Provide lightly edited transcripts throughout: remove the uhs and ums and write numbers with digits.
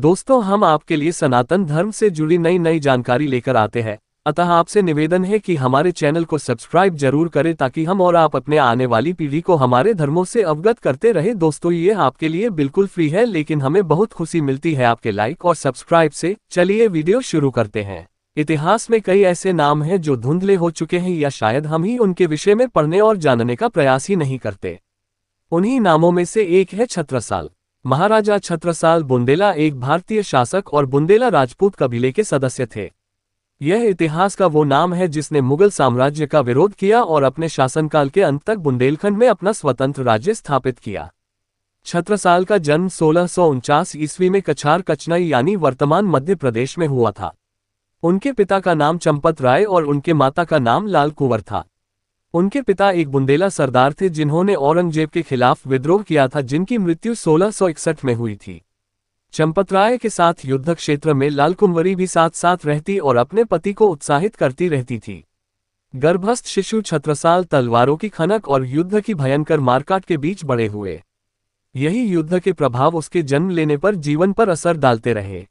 दोस्तों, हम आपके लिए सनातन धर्म से जुड़ी नई नई जानकारी लेकर आते हैं। अतः आपसे निवेदन है कि हमारे चैनल को सब्सक्राइब जरूर करें ताकि हम और आप अपने आने वाली पीढ़ी को हमारे धर्मों से अवगत करते रहे। दोस्तों, ये आपके लिए बिल्कुल फ्री है, लेकिन हमें बहुत खुशी मिलती है आपके लाइक और सब्सक्राइब से। चलिए वीडियो शुरू करते हैं। इतिहास में कई ऐसे नाम हैं जो धुंधले हो चुके हैं, या शायद हम ही उनके विषय में पढ़ने और जानने का प्रयास ही नहीं करते। उन्हीं नामों में से एक है छत्रसाल। महाराजा छत्रसाल बुंदेला एक भारतीय शासक और बुंदेला राजपूत कबीले के सदस्य थे। यह इतिहास का वो नाम है जिसने मुगल साम्राज्य का विरोध किया और अपने शासनकाल के अंत तक बुंदेलखंड में अपना स्वतंत्र राज्य स्थापित किया। छत्रसाल का जन्म 1649 ईस्वी में कछार कचनई यानी वर्तमान मध्य प्रदेश में हुआ था। उनके पिता का नाम चंपत राय और उनके माता का नाम लाल कुंवर था। उनके पिता एक बुंदेला सरदार थे जिन्होंने औरंगजेब के खिलाफ विद्रोह किया था, जिनकी मृत्यु 1661 में हुई थी। चंपत राय के साथ युद्ध क्षेत्र में लाल कुंवरी भी साथ साथ रहती और अपने पति को उत्साहित करती रहती थी। गर्भस्थ शिशु छत्रसाल तलवारों की खनक और युद्ध की भयंकर मारकाट के बीच बड़े हुए। यही युद्ध के प्रभाव उसके जन्म लेने पर जीवन पर असर डालते रहे।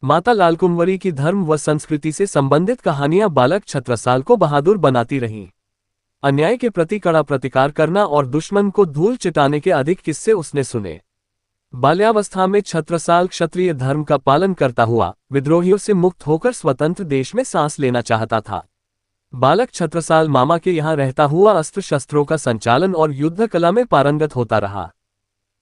माता लाल कुंवरी की धर्म व संस्कृति से संबंधित कहानियां बालक छत्रसाल को बहादुर बनाती रहीं। अन्याय के प्रति कड़ा प्रतिकार करना और दुश्मन को धूल चटाने के अधिक किस्से उसने सुने। बाल्यावस्था में छत्रसाल क्षत्रिय धर्म का पालन करता हुआ विद्रोहियों से मुक्त होकर स्वतंत्र देश में सांस लेना चाहता था। बालक छत्रसाल मामा के यहाँ रहता हुआ अस्त्र शस्त्रों का संचालन और युद्ध कला में पारंगत होता रहा।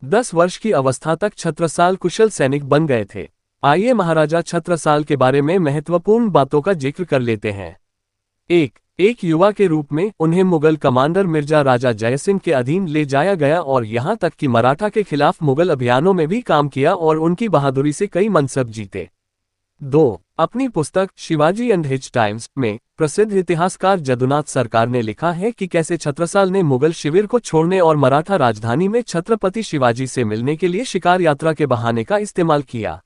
10 वर्ष की अवस्था तक छत्रसाल कुशल सैनिक बन गए थे। आइए महाराजा छत्रसाल के बारे में महत्वपूर्ण बातों का जिक्र कर लेते हैं। एक युवा के रूप में उन्हें मुगल कमांडर मिर्जा राजा जयसिंह के अधीन ले जाया गया और यहां तक कि मराठा के खिलाफ मुगल अभियानों में भी काम किया और उनकी बहादुरी से कई मनसब जीते। 2. अपनी पुस्तक शिवाजी एंड हिज टाइम्स में प्रसिद्ध इतिहासकार जदुनाथ सरकार ने लिखा है कि कैसे छत्रसाल ने मुगल शिविर को छोड़ने और मराठा राजधानी में छत्रपति शिवाजी से मिलने के लिए शिकार यात्रा के बहाने का इस्तेमाल किया।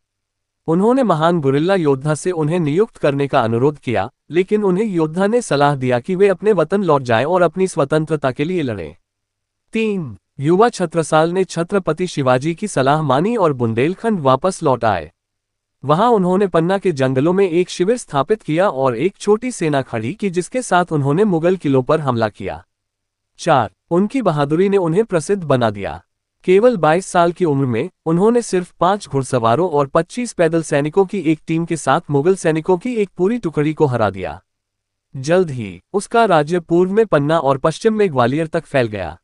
उन्होंने महान गुरिल्ला योद्धा से उन्हें नियुक्त करने का अनुरोध किया, लेकिन उन्हें योद्धा ने सलाह दिया कि वे अपने वतन लौट जाएं और अपनी स्वतंत्रता के लिए लड़ें। 3. युवा छत्रसाल ने छत्रपति शिवाजी की सलाह मानी और बुंदेलखंड वापस लौट आए। वहां उन्होंने पन्ना के जंगलों में एक शिविर स्थापित किया और एक छोटी सेना खड़ी की, जिसके साथ उन्होंने मुगल किलों पर हमला किया। 4. उनकी बहादुरी ने उन्हें प्रसिद्ध बना दिया। केवल 22 साल की उम्र में उन्होंने सिर्फ 5 घुड़सवारों और 25 पैदल सैनिकों की एक टीम के साथ मुगल सैनिकों की एक पूरी टुकड़ी को हरा दिया। जल्द ही उसका राज्य पूर्व में पन्ना और पश्चिम में ग्वालियर तक फैल गया।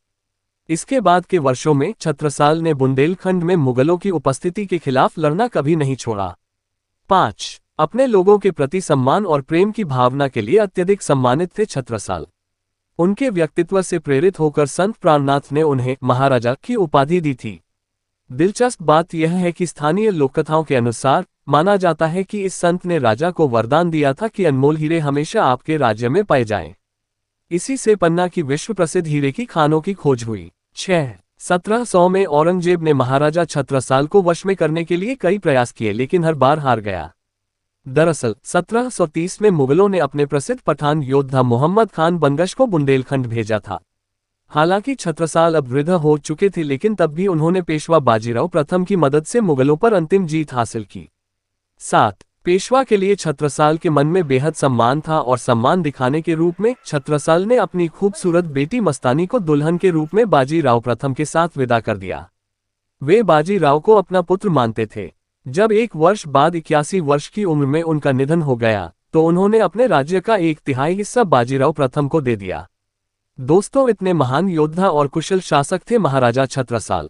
इसके बाद के वर्षों में छत्रसाल ने बुंदेलखंड में मुगलों की उपस्थिति के खिलाफ लड़ना कभी नहीं छोड़ा। 5. अपने लोगों के प्रति सम्मान और प्रेम की भावना के लिए अत्यधिक सम्मानित थे छत्रसाल। उनके व्यक्तित्व से प्रेरित होकर संत प्राणनाथ ने उन्हें महाराजा की उपाधि दी थी। दिलचस्प बात यह है कि स्थानीय लोककथाओं के अनुसार माना जाता है कि इस संत ने राजा को वरदान दिया था कि अनमोल हीरे हमेशा आपके राज्य में पाए जाएं। इसी से पन्ना की विश्व प्रसिद्ध हीरे की खानों की खोज हुई। 6. 1700 में औरंगजेब ने महाराजा छत्रसाल को वश में करने के लिए कई प्रयास किए, लेकिन हर बार हार गया। दरअसल 1730 में मुगलों ने अपने प्रसिद्ध पठान योद्धा मोहम्मद खान बनगश को बुंदेलखंड भेजा था। हालांकि छत्रसाल अब वृद्ध हो चुके थे, लेकिन तब भी उन्होंने पेशवा बाजीराव प्रथम की मदद से मुगलों पर अंतिम जीत हासिल की। 7. पेशवा के लिए छत्रसाल के मन में बेहद सम्मान था और सम्मान दिखाने के रूप में छत्रसाल ने अपनी खूबसूरत बेटी मस्तानी को दुल्हन के रूप में बाजीराव प्रथम के साथ विदा कर दिया। वे बाजीराव को अपना पुत्र मानते थे। जब 1 वर्ष बाद 81 वर्ष की उम्र में उनका निधन हो गया, तो उन्होंने अपने राज्य का 1/3 हिस्सा बाजीराव प्रथम को दे दिया। दोस्तों, इतने महान योद्धा और कुशल शासक थे महाराजा छत्रसाल।